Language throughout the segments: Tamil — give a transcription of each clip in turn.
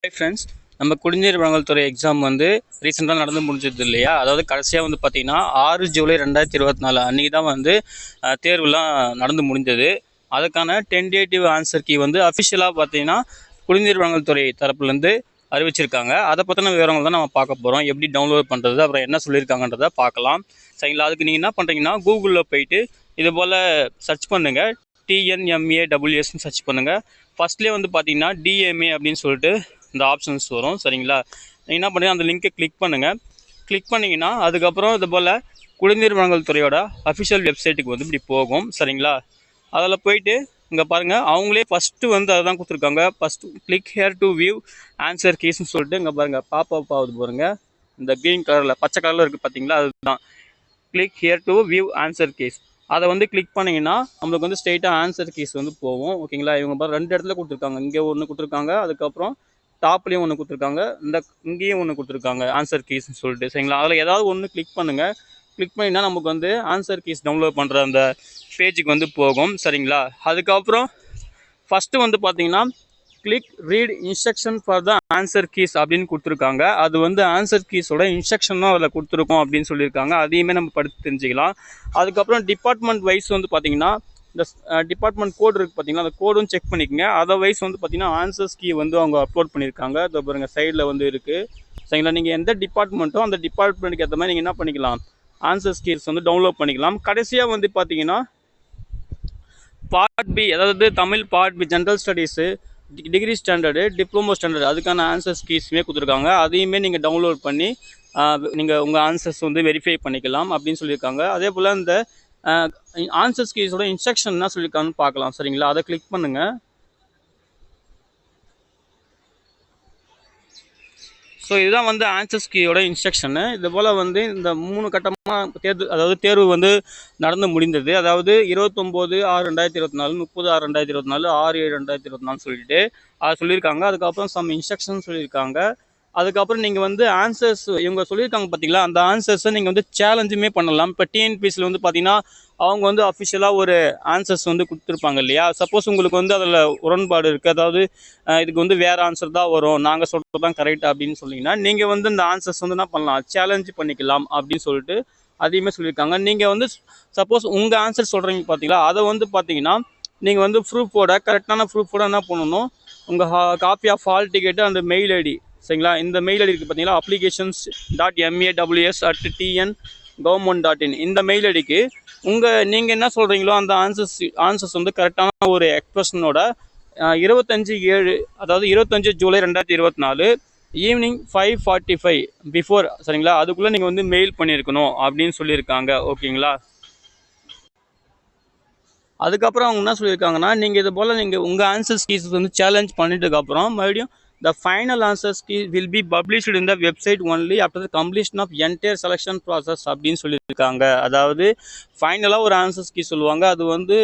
ஹாய் ஃப்ரெண்ட்ஸ், நம்ம குடிநீர் வழங்கல் துறை எக்ஸாம் வந்து ரீசெண்டாக நடந்து முடிஞ்சது இல்லையா? அதாவது கடைசியாக வந்து பார்த்திங்கன்னா 6 ஜூலை 2024 அன்றைக்கி தான் வந்து தேர்வுலாம் நடந்து முடிஞ்சது. அதுக்கான டென்டேட்டிவ் ஆன்சர் கீ வந்து அஃபிஷியலாக பார்த்திங்கன்னா குடிநீர் வழங்கல் துறை தரப்புலேருந்து அறிவிச்சிருக்காங்க. அதை பற்றின விவரங்கள் தான் நம்ம பார்க்க போகிறோம். எப்படி டவுன்லோட் பண்ணுறது, அப்புறம் என்ன சொல்லியிருக்காங்கன்றதை பார்க்கலாம். சரிங்களா? அதுக்கு நீங்கள் என்ன பண்ணுறீங்கன்னா, கூகுளில் போயிட்டு இது போல் சர்ச் பண்ணுங்கள். TNMAWSன்னு சர்ச் பண்ணுங்கள். ஃபஸ்ட்லேயே வந்து பார்த்திங்கன்னா DMA அப்படின்னு சொல்லிட்டு இந்த ஆப்ஷன்ஸ் வரும். சரிங்களா? நீங்கள் என்ன பண்ணுங்கள், அந்த லிங்க்கை கிளிக் பண்ணுங்கள். கிளிக் பண்ணிங்கன்னா அதுக்கப்புறம் இது போல் குடிநீர் வழங்கல் துறையோட அஃபிஷியல் வெப்சைட்டுக்கு வந்து இப்படி போகும். சரிங்களா? அதில் போயிட்டு இங்கே பாருங்கள், அவங்களே ஃபஸ்ட்டு வந்து அதை தான் கொடுத்துருக்காங்க. First click here to view answer கீஸ்ன்னு சொல்லிட்டு இங்கே பாருங்கள் பாப்பப் ஆகுது பாருங்கள். இந்த க்ரீன் கலரில் பச்சை கலரில் இருக்குது பார்த்தீங்களா? அதுதான் click here to view answer keys. அதை வந்து கிளிக் பண்ணிங்கன்னா நம்மளுக்கு வந்து ஸ்ட்ரெயிட்டாக ஆன்சர் கீஸ் வந்து போகும். ஓகேங்களா? இவங்க பாரு 2 இடத்துல கொடுத்துருக்காங்க. இங்கே ஒன்று கொடுத்துருக்காங்க, அதுக்கப்புறம் டாப்லேயும் ஒன்று கொடுத்துருக்காங்க, இங்கேயும் ஒன்று கொடுத்துருக்காங்க ஆன்சர் கீஸ்ன்னு சொல்லிட்டு. சரிங்களா? அதில் ஏதாவது ஒன்று கிளிக் பண்ணுங்கள். கிளிக் பண்ணிங்கன்னா நமக்கு வந்து ஆன்சர் கீஸ் டவுன்லோட் பண்ணுற அந்த பேஜுக்கு வந்து போகும். சரிங்களா? அதுக்கப்புறம் ஃபஸ்ட்டு வந்து பார்த்தீங்கன்னா click read instruction for the answer keys அப்படின்னு கொடுத்துருக்காங்க. அது வந்து ஆன்சர் கீஸோட இன்ஸ்ட்ரக்ஷனும் அதில் கொடுத்துருக்கோம் அப்படின்னு சொல்லியிருக்காங்க. அதையுமே நம்ம படித்து தெரிஞ்சுக்கலாம். அதுக்கப்புறம் டிபார்ட்மெண்ட் வைஸ் வந்து பார்த்திங்கன்னா இந்த டிபார்ட்மெண்ட் கோடு இருக்குது பார்த்தீங்கன்னா, அந்த கோடும் செக் பண்ணிக்கோங்க. அதை வைஸ் வந்து பார்த்திங்கன்னா ஆன்சர்ஸ் கீ வந்து அவங்க அப்லோட் பண்ணியிருக்காங்க. அதை பாருங்க சைடில் வந்து இருக்குது. சரிங்களா? நீங்கள் எந்த டிபார்ட்மெண்ட்டோ அந்த டிபார்ட்மெண்ட்டுக்கு ஏற்ற மாதிரி நீங்கள் என்ன பண்ணிக்கலாம், ஆன்சர்ஸ் கீஸ் வந்து டவுன்லோட் பண்ணிக்கலாம். கடைசியாக வந்து பார்த்திங்கன்னா பார்ட் பி, அதாவது Tamil part B general studies, degree standard, diploma standard, அதுக்கான ஆன்சர்ஸ் கீஸுமே கொடுத்துருக்காங்க. அதையுமே நீங்கள் டவுன்லோட் பண்ணி நீங்கள் உங்கள் ஆன்சர்ஸ் வந்து வெரிஃபை பண்ணிக்கலாம் அப்படின்னு சொல்லியிருக்காங்க. அதே போல் இந்த ஆன்சர்ஸ் கீஸோட இன்ஸ்ட்ரக்ஷன் என்ன சொல்லியிருக்காங்கன்னு பார்க்கலாம். சரிங்களா? அதை கிளிக் பண்ணுங்கள். ஸோ இதுதான் வந்து ஆன்சர்ஸ் கீயோட இன்ஸ்ட்ரக்ஷனு. இது போல் வந்து இந்த 3 கட்டமாக தேர்வு வந்து நடந்து முடிந்தது. அதாவது 29/6/2024, 30/6/2024, 6/7/2024 சொல்லிட்டு அதை சொல்லியிருக்காங்க. அதுக்கப்புறம் சம் இன்ஸ்ட்ரக்ஷன் சொல்லியிருக்காங்க. அதுக்கப்புறம் நீங்கள் வந்து ஆன்சர்ஸ் இவங்க சொல்லியிருக்காங்க பார்த்தீங்களா, அந்த ஆன்சர்ஸை நீங்கள் வந்து சேலஞ்சுமே பண்ணலாம். இப்போ டிஎன்பிஎஸ்சியில் வந்து பார்த்தீங்கன்னா அவங்க வந்து அஃபிஷியலாக ஒரு ஆன்சர்ஸ் வந்து கொடுத்துருப்பாங்க இல்லையா? சப்போஸ் உங்களுக்கு வந்து அதில் உடன்பாடு இருக்குது, அதாவது இதுக்கு வந்து வேறு ஆன்சர் தான் வரும், நாங்கள் சொல்கிறது தான் கரெக்ட் அப்படின்னு சொன்னீங்கன்னா நீங்கள் வந்து இந்த ஆன்சர்ஸ் வந்து என்ன பண்ணலாம், சேலஞ்சு பண்ணிக்கலாம் அப்படின்னு சொல்லிட்டு அதையுமே சொல்லியிருக்காங்க. நீங்கள் வந்து சப்போஸ் உங்கள் ஆன்சர் சொல்கிறீங்க பார்த்தீங்களா, அதை வந்து பார்த்தீங்கன்னா நீங்கள் வந்து ப்ரூஃபோட கரெக்டான ப்ரூஃபோட என்ன பண்ணணும், உங்கள் காப்பி ஆஃப் ஹால் டிக்கெட்டு அந்த மெயில் ஐடி, சரிங்களா, இந்த மெயில் ஐடி இருக்குது பார்த்தீங்களா, applications.maws@tngovernment.in, இந்த மெயில் ஐடிக்கு நீங்கள் என்ன சொல்கிறீங்களோ அந்த ஆன்சர்ஸ் வந்து கரெக்டான ஒரு எக்ஸ்பிரஷனோட 25/7, அதாவது 25 ஜூலை 2024 ஈவினிங் 5:45 பிஃபோர், சரிங்களா, அதுக்குள்ளே நீங்கள் வந்து மெயில் பண்ணியிருக்கணும் அப்படின்னு சொல்லியிருக்காங்க. ஓகேங்களா? அதுக்கப்புறம் அவங்க என்ன சொல்லியிருக்காங்கன்னா, நீங்கள் இது போல் நீங்கள் உங்கள் ஆன்சர்ஸ் கீஸ் வந்து சேலஞ்ச் பண்ணிட்டதுக்கப்புறம் மறுபடியும் the final answers key will be published in the website only after the completion of entire selection process அப்படின்னு சொல்லியிருக்காங்க. அதாவது ஃபைனலாக ஒரு ஆன்சர்ஸ் கீ சொல்லுவாங்க, அது வந்து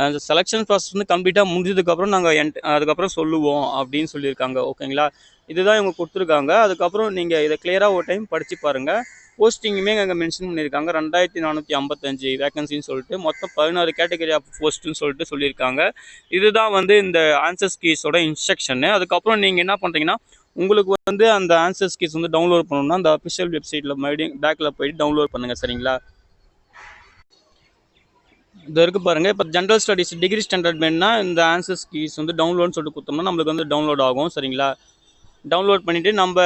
அந்த செலெக்ஷன் ப்ராசஸ் வந்து கம்ப்ளீட்டாக முடிஞ்சதுக்கப்புறம் நாங்கள் அதுக்கப்புறம் சொல்லுவோம் அப்படின்னு சொல்லியிருக்காங்க. ஓகேங்களா? இதுதான் இவங்க கொடுத்துருக்காங்க. அதுக்கப்புறம் நீங்கள் இதை கிளியராக ஒரு டைம் படித்து பாருங்கள். போஸ்டிங்குமே அங்கே மென்ஷன் பண்ணியிருக்காங்க. 2455 வேகன்சின்னு சொல்லிட்டு மொத்தம் 16 கேட்டகரி ஆஃப் போஸ்ட்டுன்னு சொல்லிட்டு சொல்லியிருக்காங்க. இதுதான் வந்து இந்த ஆன்சர்ஸ் கீஸோட இன்ஸ்ட்ரக்ஷனு. அதுக்கப்புறம் நீங்கள் என்ன பண்ணுறீங்கன்னா, உங்களுக்கு வந்து அந்த ஆன்சர்ஸ் கீஸ் வந்து டவுன்லோட் பண்ணணும்னா அந்த அஃபிஷியல் வெப்சைட்டில் மறுபடியும் பேக்கில் போயிட்டு டவுன்லோட் பண்ணுங்கள். சரிங்களா? இது இருக்குது பாருங்கள். இப்போ ஜென்ரல் ஸ்டடீஸ் டிகிரி ஸ்டாண்டர்ட் வேணுன்னா இந்த ஆன்சர்ஸ் கீஸ் வந்து டவுன்லோட்னு சொல்லிட்டு கொடுத்தோம்னா நம்மளுக்கு வந்து டவுன்லோட் ஆகும். சரிங்களா? டவுன்லோட் பண்ணிவிட்டு நம்ம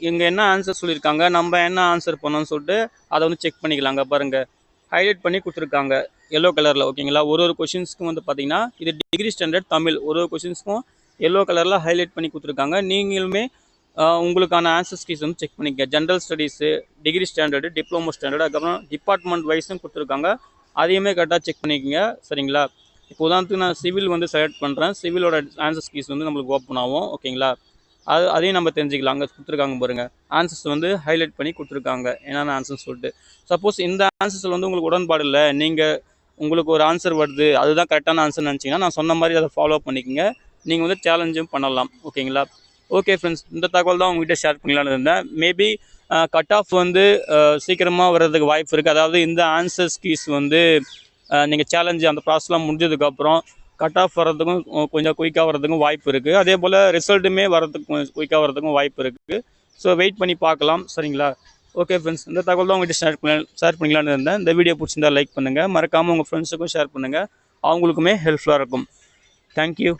இங்கே என்ன ஆன்சர் சொல்லியிருக்காங்க, நம்ம என்ன ஆன்சர் பண்ணோன்னு சொல்லிட்டு அதை வந்து செக் பண்ணிக்கலாங்க. பாருங்கள், ஹைலைட் பண்ணி கொடுத்துருக்காங்க எல்லோ கலரில். ஓகேங்களா? ஒரு கொஷின்ஸ்க்கும் வந்து பார்த்தீங்கன்னா இது டிகிரி ஸ்டாண்டர்ட் தமிழ், ஒரு கொஷின்ஸ்க்கும் எல்லோ கலரில் ஹைலைட் பண்ணி கொடுத்துருக்காங்க. நீங்களுமே உங்களுக்கான ஆன்சர்ஸ் கீஸ் வந்து செக் பண்ணிக்க. General studies, degree standard, diploma standard, அதுக்கப்புறம் டிபார்ட்மெண்ட் வைஸும் கொடுத்துருக்காங்க. அதையுமே கரெக்டாக செக் பண்ணிக்கோங்க. சரிங்களா? இப்போ உதாரணத்துக்கு நான் சிவில் வந்து செலக்ட் பண்ணுறேன். சிவிலோட ஆன்சர்ஸ் கீஸ் வந்து நம்மளுக்கு ஓப்பன் ஆகும். ஓகேங்களா? அதையும் நம்ம தெரிஞ்சுக்கலாம். அங்கே கொடுத்துருக்காங்க பாருங்கள், ஆன்சர்ஸ் வந்து ஹைலைட் பண்ணி கொடுத்துருக்காங்க என்னென்ன ஆன்சர்ஸ் சொல்லிட்டு. சப்போஸ் இந்த ஆன்சர்ஸில் வந்து உங்களுக்கு உடன்பாடு இல்லை, நீங்கள் உங்களுக்கு ஒரு ஆன்சர் வருது அதுதான் கரெக்டான ஆன்சர் நினச்சிங்கன்னா நான் சொன்ன மாதிரி அதை ஃபாலோ பண்ணிக்கோங்க. நீங்கள் வந்து சேலஞ்சும் பண்ணலாம். ஓகேங்களா? ஓகே ஃப்ரெண்ட்ஸ், இந்த தகவல் தான் உங்கள்கிட்ட ஷேர் பண்ணலான்னு இருந்தேன். மேபி கட் ஆஃப் வந்து சீக்கிரமாக வர்றதுக்கு வாய்ப்பு இருக்குது. அதாவது இந்த ஆன்சர்ஸ் கீஸ் வந்து நீங்கள் சேலஞ்சு அந்த ப்ராசஸ்லாம் முடிஞ்சதுக்கப்புறம் கட் ஆஃப் வர்றதுக்கும் கொஞ்சம் குயிக்காக வர்றதுக்கும் வாய்ப்பு இருக்குது. அதே போல் ரிசல்ட்டுமே வர்றதுக்கு கொஞ்சம் குயிக்காக வர்றதுக்கும் வாய்ப்பு இருக்குது. ஸோ வெயிட் பண்ணி பார்க்கலாம். சரிங்களா? ஓகே ஃப்ரெண்ட்ஸ், இந்த தகவல் தான் உங்கள்கிட்ட ஷேர் பண்ணிக்கலான்னு இருந்தேன். இந்த வீடியோ பிடிச்சிருந்தா லைக் பண்ணுங்கள், மறக்காமல் உங்கள் ஃப்ரெண்ட்ஸுக்கும் ஷேர் பண்ணுங்கள், அவங்களுக்குமே ஹெல்ப்ஃபுல்லாக இருக்கும். தேங்க்யூ.